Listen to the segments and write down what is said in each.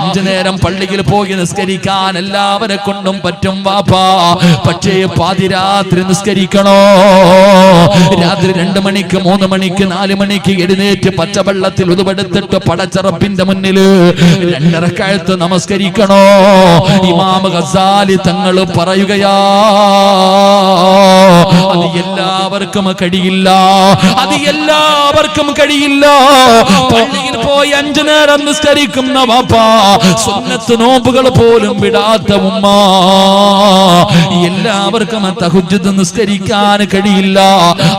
5 നേരം പള്ളിയിൽ പോയി നിസ്കരിക്കാൻ എല്ലാവരെ കൊണ്ടും പറ്റും വാപ്പാ. പക്ഷേ പാതിരാത്രി നിസ്കരിക്കണോ? രാത്രി 2 മണിക്ക് 3 മണിക്ക് 4 മണിക്ക് എഴുന്നേറ്റ് പച്ചവെള്ളത്തിൽ ഉതുപെടുത്തിട്ട് പടച്ചറപ്പിന്റെ മുന്നിൽ 2 റക്അത്ത് നമസ്കരിക്കണോ? ഇമാം ഗസാലി തങ്ങൾ പറയുകയാ, അത് എല്ലാവർക്കും കഴിയില്ല, അത് എല്ലാവർക്കും കഴിയില്ല. പള്ളിയിൽ പോയി 5 നേരം നിസ്കരിക്കുന്ന വാപ്പാ, സുന്നത്ത് നോമ്പുകൾ പോലും വിടാത്ത ഉമ്മ, എല്ലാവർക്കും തഹജ്ജുദ് നിസ്കരിക്കാൻ കഴിയില്ല.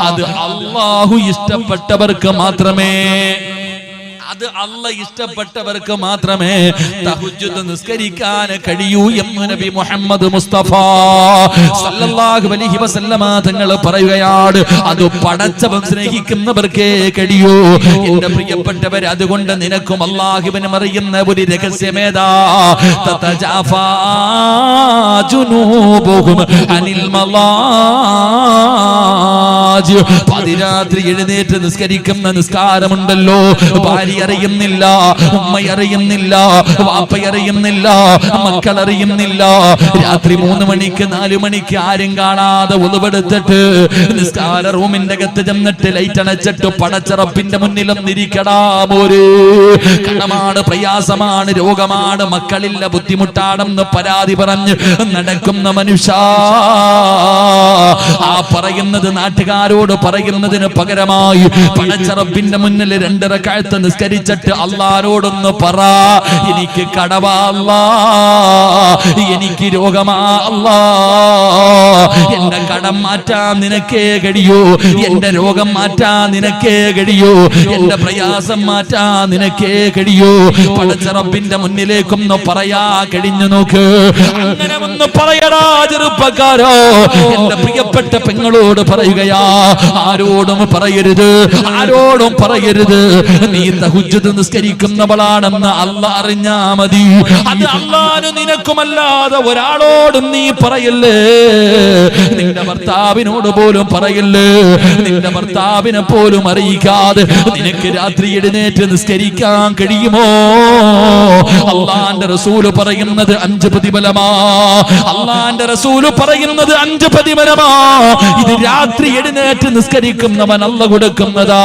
അത് അല്ലാഹു ഇഷ്ടപ്പെട്ടവർക്ക് മാത്രമേ, അത് അല്ലാഹ് ഇഷ്ടപ്പെട്ടവർക്ക് മാത്രമേ തഹജ്ജുദ് നിസ്കരിക്കാൻ കഴിയൂ എന്ന് നബി മുഹമ്മദ് മുസ്തഫ സല്ലല്ലാഹു അലൈഹി വസല്ലമ തങ്ങൾ പറയുകയാണ്. അത് പടച്ചവൻ സ്നേഹിക്കുന്നവർക്കേ കഴിയൂ. എന്റെ പ്രിയപ്പെട്ടവർ, അതുകൊണ്ട് നിനക്കും അല്ലാഹുവിനും അറിയുന്ന ഒരു രഹസ്യമേതാ? തതജാഫാ ജുനൂബുഹും അനിൽ മളാജി. പാതിരാത്രി എഴുന്നേറ്റ് നിസ്കരിക്കുന്ന നിസ്കാരമുണ്ടല്ലോ, ഭാര്യ അറിയുന്നില്ല, ഉമ്മ അറിയുന്നില്ല, വാപ്പ അറിയുന്നില്ല, മക്കൾ അറിയുന്നില്ല. രാത്രി 3 മണിക്ക് 4 മണിക്ക് ആരും കാണാതെ ഉളുവെടുത്തിട്ട് നിസ്കാര റൂമിന്റെ അകത്ത് ചെന്നിട്ട് ലൈറ്റ് അണച്ചിട്ട് പടച്ചറപ്പിന്റെ മുന്നിലൊന്നിരിക്കടാ. ഒരു കടമാണ്, പ്രയാസമാണ്, രോഗമാണ്, മക്കളില്ല, ബുദ്ധിമുട്ടാണെന്ന് പരാതി പറഞ്ഞ് നടക്കുന്ന മനുഷ്യ, ആ പറയുന്നത് നാട്ടുകാരോട് പറയുന്നതിന് പകരമായി പടച്ചറപ്പിന്റെ മുന്നിൽ 2 റക്അത്ത് നിസ്കരിച്ചിട്ട് അല്ലാഹുവോടൊന്ന് പറ, എനിക്ക് കടവാ അല്ലാ, എനിക്ക് രോഗമാ അല്ലാ, എന്റെ കടം മാറ്റാൻ നിനക്കേ കഴിയൂ, എന്റെ രോഗം മാറ്റാൻ നിനക്കേ കഴിയൂ, എന്റെ പ്രയാസം മാറ്റാൻ നിനക്കേ കഴിയൂ. പടച്ചറപ്പിന്റെ മുന്നിലേക്കൊന്ന് പറയാ കഴിഞ്ഞു നോക്ക്. അങ്ങനെ ഒന്ന് പറയടാ ചെറുപ്പക്കാരോ. എന്റെ പ്രിയപ്പെട്ട പെങ്ങളോട് പറയുകയാ, ആരോടും പറയരുത്, ആരോടും പറയരുത് നീ തഹജ്ജുദ് നിസ്കരിക്കുന്നവളാണെന്ന് അല്ലാഹ് അറിഞ്ഞാ മതി. അത് അല്ലാഹു നിനക്കുമല്ലാതെ ഒരാളോടും നീ പറയല്ലേ. നിന്റെ ഭർത്താവിനോട് പോലും പറയല്ലേ. നിന്റെ ഭർത്താവിനെ പോലും അറിയിക്കാതെ നിനക്ക് രാത്രി എഴുന്നേറ്റ് നിസ്കരിക്കാൻ കഴിയുമോ? അല്ലാഹുവിന്റെ റസൂല് പറയുന്നത് 5 പ്രതിഫലമാ. അല്ലാഹുവിന്റെ റസൂല് പറയുന്നത് 5 പ്രതിഫലമാ. ഇത് രാത്രി എഴുന്നേറ്റ് നിസ്കരിക്കുന്നവൻ അല്ലാഹു കൊടുക്കുന്നതാ.